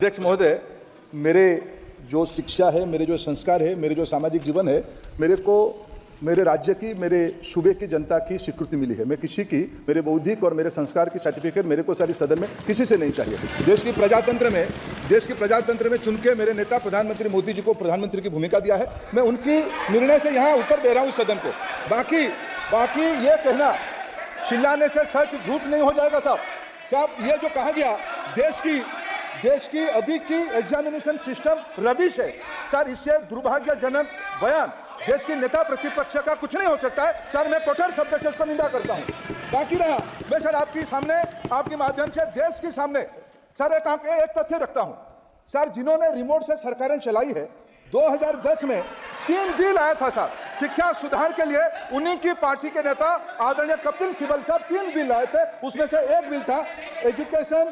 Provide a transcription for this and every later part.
अध्यक्ष महोदय, मेरे जो शिक्षा है, मेरे जो संस्कार है, मेरे जो सामाजिक जीवन है, मेरे को मेरे राज्य की, मेरे सूबे की जनता की स्वीकृति मिली है। मैं किसी की, मेरे बौद्धिक और मेरे संस्कार की सर्टिफिकेट मेरे को सारी सदन में किसी से नहीं चाहिए। देश की प्रजातंत्र में चुन के मेरे नेता प्रधानमंत्री मोदी जी को प्रधानमंत्री की भूमिका दिया है। मैं उनकी निर्णय से यहाँ उत्तर दे रहा हूँ सदन को। बाकी ये कहना चिल्लाने से सच झूठ नहीं हो जाएगा साहब। ये जो कहा गया देश की अभी की एग्जामिनेशन सिस्टम रबिश है सर। इससे दुर्भाग्यजनक बयान देश की नेता प्रतिपक्ष का कुछ नहीं हो सकता है सर। मैं कठोर शब्द से उसको निंदा करता हूं। बाकी रहा, मैं सर आपके सामने, आपके माध्यम से देश के सामने सर एक तथ्य रखता हूं सर। जिन्होंने रिमोट से सरकारें चलाई है, 2010 में 3 बिल आया था सर शिक्षा सुधार के लिए। उन्हीं की पार्टी के नेता आदरणीय कपिल सिब्बल साहब 3 बिल लाए थे। उसमें से एक बिल था एजुकेशन,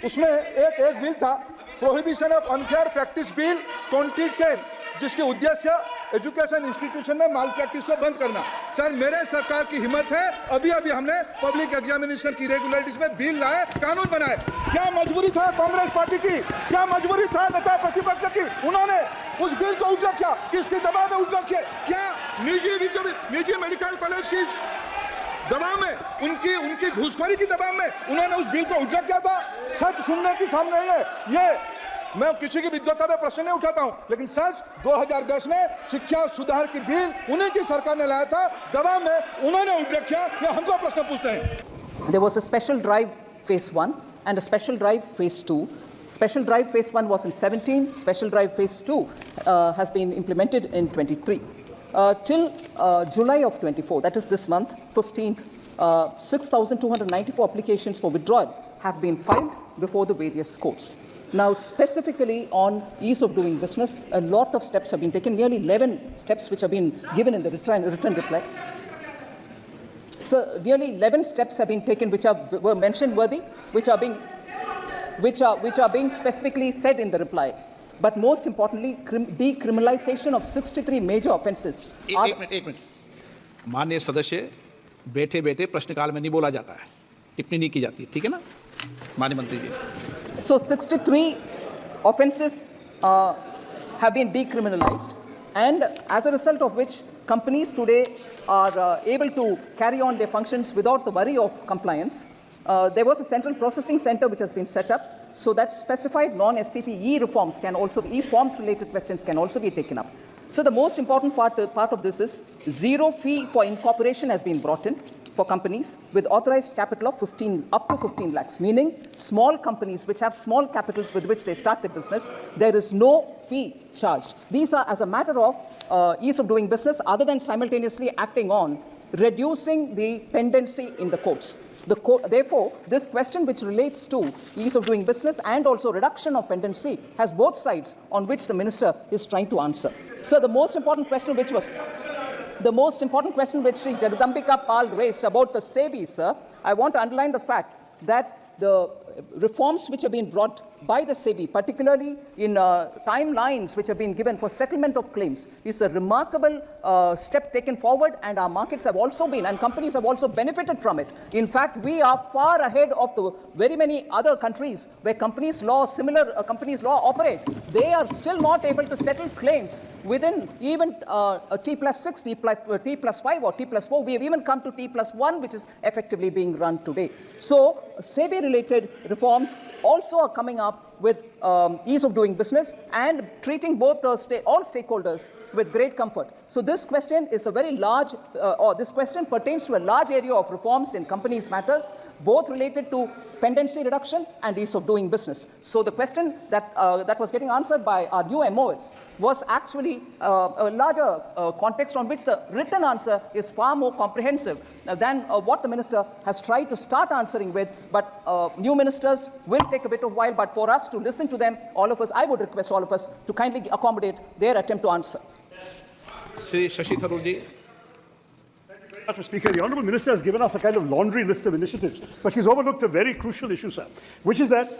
उसमें एक बिल था prohibition of unfair practice bill 2010, जिसके उद्देश्य एजुकेशन इंस्टीट्यूशन में माल प्रैक्टिस को बंद करना। सर मेरे सरकार की हिम्मत है, अभी हमने पब्लिक एग्जामिनेशन की रेगुलरिटीज में बिल लाए, कानून बनाए। क्या मजबूरी था कांग्रेस पार्टी की, क्या मजबूरी था नेता प्रतिपक्ष की? उन्होंने उस बिल को उठ रखा, किसके दबाव में उठ रखे? क्या निजी मेडिकल कॉलेज की दबाव में, उनकी घूसखोरी की दबाव में उन्होंने उस बिल को उठ रखा था? सच सुनने की सामने है। ये मैं किसी की विद्वता में प्रश्न नहीं उठाता हूं, लेकिन सच 2010 में शिक्षा सुधार की बिल उन्हीं की सरकार ने लाया था, दबाव में उन्होंने उठ रखा। ये हमको प्रश्न पूछते हैं। There was a special drive phase 1 and a special drive phase 2. Special drive phase 1 was in 17, special drive phase 2 has been implemented in 23. Till July of 24, that is this month, 15th, 6,294 applications for withdrawal have been filed before the various courts. Now, specifically on ease of doing business, a lot of steps have been taken, nearly 11 steps which have been given in the written reply. So, nearly 11 steps have been taken which were mentioned worthy, which are being specifically said in the reply. But most importantly, decriminalization of 63 major offences. एक minute माननीय सदस्य, बैठे बैठे प्रश्नकाल में नहीं बोला जाता है, टिप्पणी नहीं की जाती, ठीक है ना माननीय मंत्री जी? So 63 offences have been decriminalized, and as a result of which companies today are able to carry on their functions without the worry of compliance. There was a central processing center which has been set up so that specified non-STP e-reforms can also be, e-forms related questions can also be taken up. So the most important part of this is zero fee for incorporation has been brought in for companies with authorized capital of up to 15 lakhs, meaning small companies which have small capitals with which they start their business, there is no fee charged. These are as a matter of ease of doing business, other than simultaneously acting on reducing the pendency in the courts. Therefore, this question which relates to ease of doing business and also reduction of pendency has both sides on which the minister is trying to answer. So the most important question which Sri Jagadambika Pal raised about the SEBI, sir, I want to underline the fact that the reforms which have been brought by the SEBI, particularly in timelines which have been given for settlement of claims, is a remarkable step taken forward, and our markets have also been, and companies have also benefited from it. In fact, we are far ahead of the very many other countries where similar companies law operate. They are still not able to settle claims within even T+6, T+5 or T+4. We have even come to T+1, which is effectively being run today. So SEBI-related reforms also are coming up with ease of doing business and treating both all stakeholders with great comfort. So this question is a very large, this question pertains to a large area of reforms in companies matters, both related to pendency reduction and ease of doing business. So the question that was getting answered by our new MOS was actually a larger context on which the written answer is far more comprehensive than what the minister has tried to start answering with. But new ministers will take a bit of while, but for us to listen to them, all of us, I would request all of us to kindly accommodate their attempt to answer. Shri Shashi Tharoor ji. Mr. Speaker, the Honourable Minister has given us a kind of laundry list of initiatives, but she's overlooked a very crucial issue, sir, which is that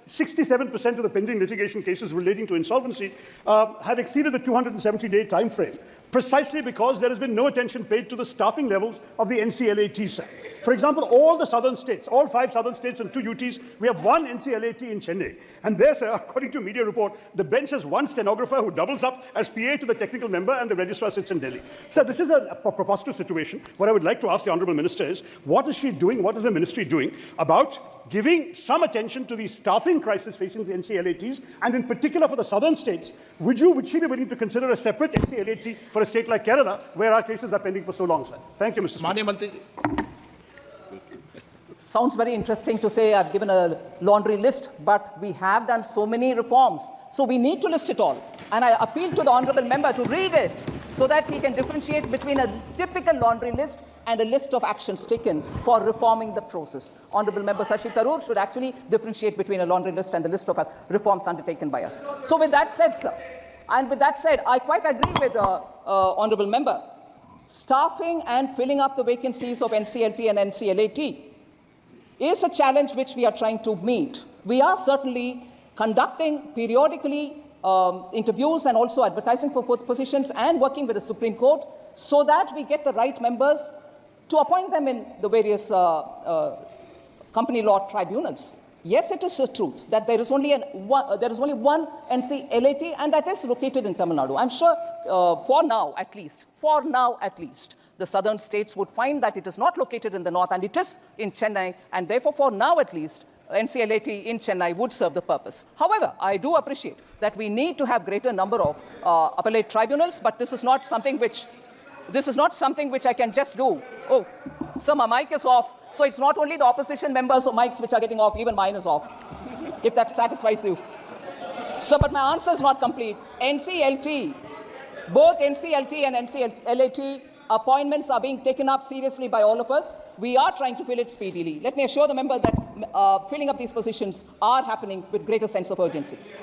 67% of the pending litigation cases relating to insolvency have exceeded the 270-day time frame, precisely because there has been no attention paid to the staffing levels of the NCLAT. For example, all the southern states, all 5 southern states and 2 UTs, we have 1 NCLAT in Chennai. And there, sir, according to media report, the bench has 1 stenographer who doubles up as PA to the technical member, and the registrar sits in Delhi. Sir, this is a preposterous situation. What I would like to ask the Honourable Minister is, what is she doing, what is the ministry doing about giving some attention to the staffing crisis facing the NCLATs, and in particular for the southern states? Would she be willing to consider a separate NCLAT for a state like Kerala, where our cases are pending for so long, sir? Thank you, Mr. Speaker. Sounds very interesting to say I've given a laundry list, but we have done so many reforms. So we need to list it all. And I appeal to the Honourable Member to read it so that he can differentiate between a typical laundry list and a list of actions taken for reforming the process. Honourable Member Shashi Tharoor should actually differentiate between a laundry list and the list of reforms undertaken by us. So with that said, sir, and with that said, I quite agree with the Honourable Member. Staffing and filling up the vacancies of NCLT and NCLAT is a challenge which we are trying to meet. We are certainly conducting periodically interviews and also advertising for positions and working with the Supreme Court so that we get the right members to appoint them in the various company law tribunals. Yes, it is the truth that there is only one NCLAT, and that is located in Tamil Nadu. I'm sure for now at least, the southern states would find that it is not located in the north and it is in Chennai, and therefore for now at least, NCLAT in Chennai would serve the purpose. However, I do appreciate that we need to have greater number of appellate tribunals, but this is not something which I can just do. Oh, so my mic is off. So it's not only the opposition members' mics which are getting off, even mine is off, if that satisfies you. So, but my answer is not complete. NCLT, both NCLT and NCLAT appointments are being taken up seriously by all of us. We are trying to fill it speedily. Let me assure the member that filling up these positions are happening with greater sense of urgency.